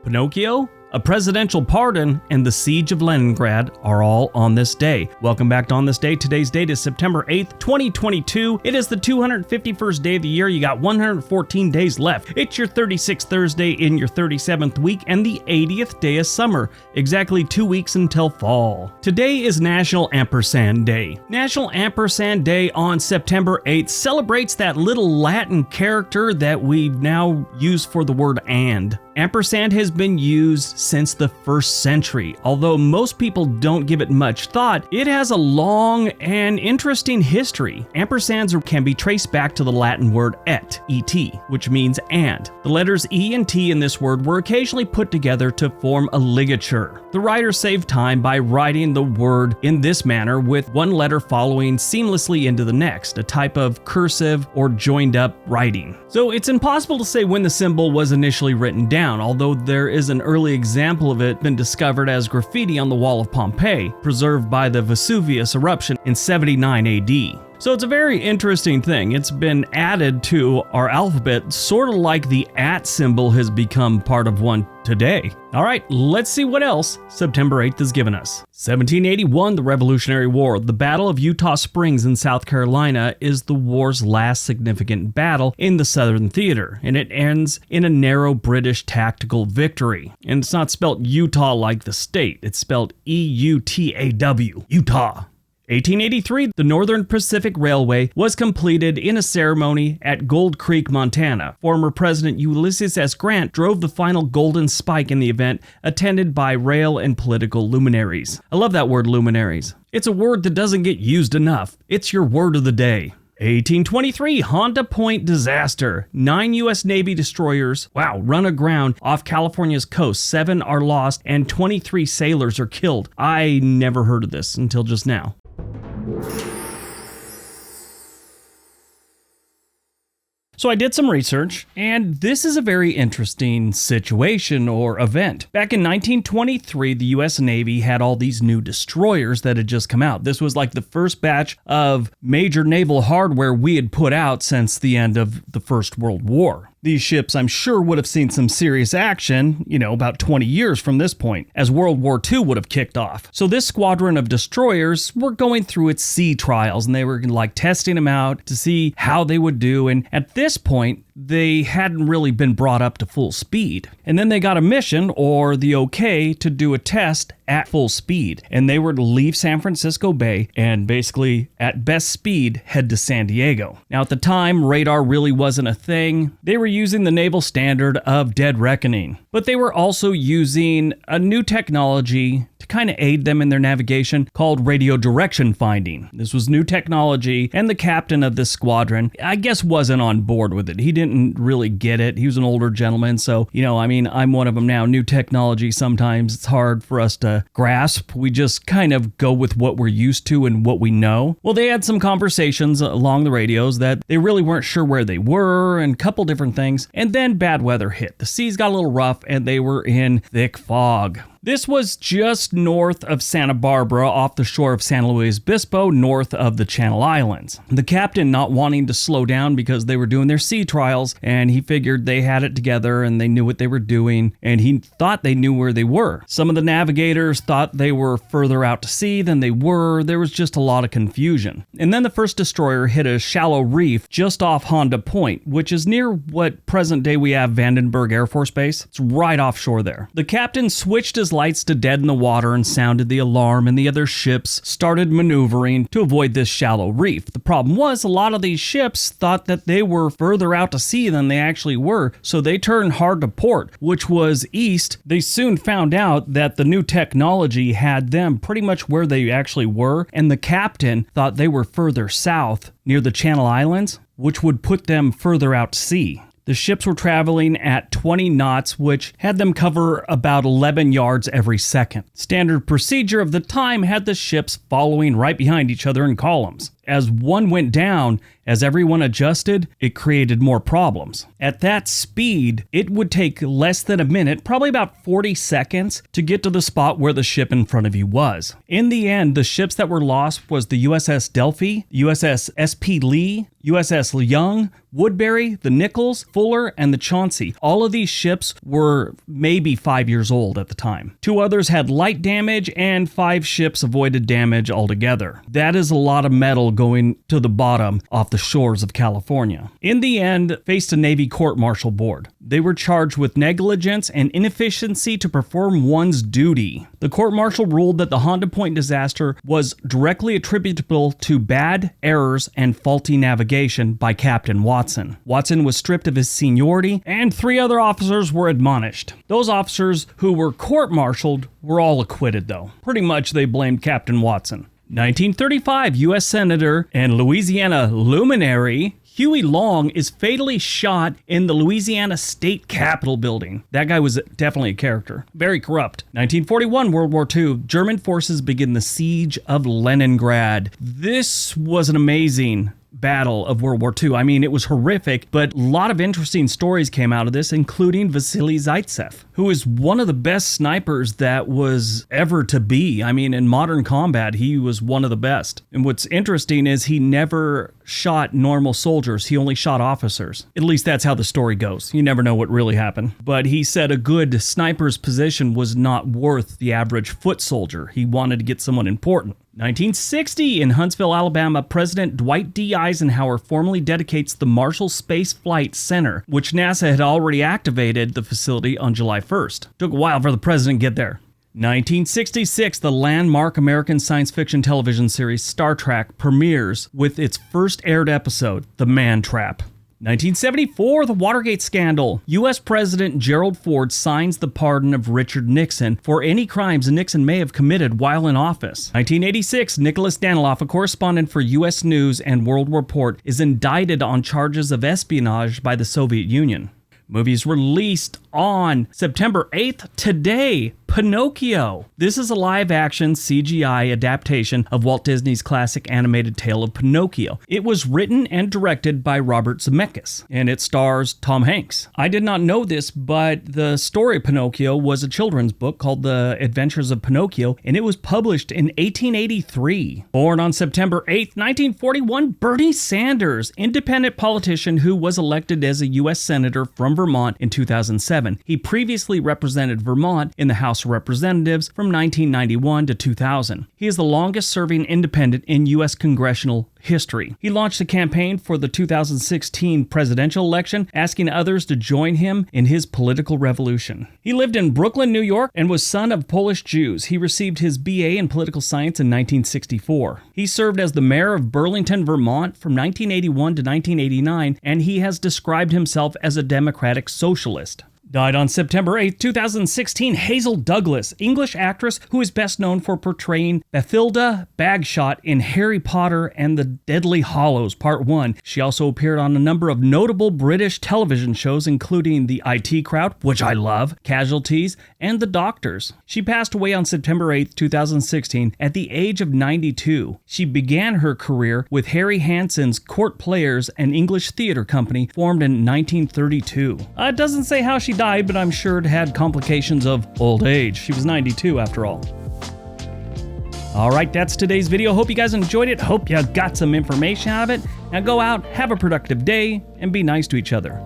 Pinocchio, a presidential pardon, and the siege of Leningrad are all on this day. Welcome back to On This Day. Today's date is September 8th, 2022. It is the 251st day of the year. You got 114 days left. It's your 36th Thursday in your 37th week and the 80th day of summer. Exactly 2 weeks until fall. Today is National Ampersand Day. National Ampersand Day on September 8th celebrates that little Latin character that we've now used for the word and. Ampersand has been used since the 1st century. Although most people don't give it much thought, it has a long and interesting history. Ampersands can be traced back to the Latin word et, which means and. The letters E and T in this word were occasionally put together to form a ligature. The writer saved time by writing the word in this manner with one letter following seamlessly into the next, a type of cursive or joined up writing. So it's impossible to say when the symbol was initially written down, although there is an early example of it been discovered as graffiti on the wall of Pompeii, preserved by the Vesuvius eruption in 79 AD. So it's a very interesting thing. It's been added to our alphabet, sort of like the @ symbol has become part of one today. All right, let's see what else September 8th has given us. 1781, the Revolutionary War. The Battle of Eutaw Springs in South Carolina is the war's last significant battle in the Southern Theater, and it ends in a narrow British tactical victory. And it's not spelled Utah like the state, it's spelled E-U-T-A-W, Utah. 1883, the Northern Pacific Railway was completed in a ceremony at Gold Creek, Montana. Former President Ulysses S. Grant drove the final golden spike in the event, attended by rail and political luminaries. I love that word, luminaries. It's a word that doesn't get used enough. It's your word of the day. 1823, Honda Point disaster. 9 U.S. Navy destroyers, run aground off California's coast. 7 are lost and 23 sailors are killed. I never heard of this until just now. So I did some research, and this is a very interesting situation or event. Back in 1923, the U.S. Navy had all these new destroyers that had just come out. This was like the first batch of major naval hardware we had put out since the end of the First World War. These ships, I'm sure, would have seen some serious action, about 20 years from this point, as World War II would have kicked off. So this squadron of destroyers were going through its sea trials, and they were testing them out to see how they would do. And at this point, they hadn't really been brought up to full speed. And then they got a mission, or the okay, to do a test at full speed. And they were to leave San Francisco Bay and basically, at best speed, head to San Diego. Now, at the time, radar really wasn't a thing. They were using the naval standard of dead reckoning. But they were also using a new technology to kind of aid them in their navigation called radio direction finding. This was new technology, and the captain of this squadron, I guess, wasn't on board with it. He didn't really get it. He was an older gentleman, so, I'm one of them now. New technology, sometimes it's hard for us to grasp. We just kind of go with what we're used to and what we know. Well, they had some conversations along the radios that they really weren't sure where they were and a couple different things, and then bad weather hit. The seas got a little rough, and they were in thick fog. This was just north of Santa Barbara, off the shore of San Luis Obispo, north of the Channel Islands. The captain not wanting to slow down because they were doing their sea trials, and he figured they had it together and they knew what they were doing, and he thought they knew where they were. Some of the navigators thought they were further out to sea than they were. There was just a lot of confusion. And then the first destroyer hit a shallow reef just off Honda Point, which is near what present day we have Vandenberg Air Force Base. It's right offshore there. The captain switched his lights to dead in the water and sounded the alarm, and the other ships started maneuvering to avoid this shallow reef. The problem was a lot of these ships thought that they were further out to sea than they actually were, so they turned hard to port, which was east. They soon found out that the new technology had them pretty much where they actually were, and the captain thought they were further south near the Channel Islands, which would put them further out to sea. The ships were traveling at 20 knots, which had them cover about 11 yards every second. Standard procedure of the time had the ships following right behind each other in columns. As one went down, as everyone adjusted, it created more problems. At that speed, it would take less than a minute, probably about 40 seconds, to get to the spot where the ship in front of you was. In the end, the ships that were lost was the USS Delphi, USS SP Lee, USS Young, Woodbury, the Nichols, Fuller, and the Chauncey. All of these ships were maybe 5 years old at the time. 2 others had light damage, and 5 ships avoided damage altogether. That is a lot of metal going to the bottom off the shores of California. In the end, faced a Navy court-martial board. They were charged with negligence and inefficiency to perform one's duty. The court-martial ruled that the Honda Point disaster was directly attributable to bad errors and faulty navigation by Captain Watson. Watson was stripped of his seniority, and 3 other officers were admonished. Those officers who were court-martialed were all acquitted, though. Pretty much they blamed Captain Watson. 1935, U.S. Senator and Louisiana luminary Huey Long is fatally shot in the Louisiana State Capitol building. That guy was definitely a character. Very corrupt. 1941, World War II. German forces begin the siege of Leningrad. This was an amazing battle of World War II. I mean, it was horrific, but a lot of interesting stories came out of this, including Vasily Zaitsev, who is one of the best snipers that was ever to be. I mean, in modern combat, he was one of the best. And what's interesting is he never shot normal soldiers. He only shot officers. At least that's how the story goes. You never know what really happened. But he said a good sniper's position was not worth the average foot soldier. He wanted to get someone important. 1960, in Huntsville, Alabama, President Dwight D. Eisenhower formally dedicates the Marshall Space Flight Center, which NASA had already activated the facility on July 1st. Took a while for the president to get there. 1966, the landmark American science fiction television series Star Trek premieres with its first aired episode, The Man Trap. 1974, the Watergate scandal. U.S. President Gerald Ford signs the pardon of Richard Nixon for any crimes Nixon may have committed while in office. 1986, Nicholas Daniloff, a correspondent for U.S. News and World Report, is indicted on charges of espionage by the Soviet Union. Movies released on September 8th, today, Pinocchio. This is a live-action CGI adaptation of Walt Disney's classic animated tale of Pinocchio. It was written and directed by Robert Zemeckis, and it stars Tom Hanks. I did not know this, but the story of Pinocchio was a children's book called The Adventures of Pinocchio, and it was published in 1883. Born on September 8th, 1941, Bernie Sanders, independent politician who was elected as a U.S. Senator from Vermont in 2007. He previously represented Vermont in the House of Representatives from 1991 to 2000. He is the longest-serving independent in U.S. congressional history. He launched a campaign for the 2016 presidential election, asking others to join him in his political revolution. He lived in Brooklyn, New York, and was son of Polish Jews. He received his BA in political science in 1964. He served as the mayor of Burlington, Vermont from 1981 to 1989, and he has described himself as a democratic socialist. Died on September 8, 2016, Hazel Douglas, English actress who is best known for portraying Bathilda Bagshot in Harry Potter and the Deathly Hallows Part 1. She also appeared on a number of notable British television shows, including The IT Crowd, which I love, Casualties, and The Doctors. She passed away on September 8, 2016, at the age of 92. She began her career with Harry Hansen's Court Players, an English theater company formed in 1932. It doesn't say how she died, but I'm sure it had complications of old age. She was 92 after all. All right, that's today's video. Hope you guys enjoyed it. Hope you got some information out of it. Now go out, have a productive day, and be nice to each other.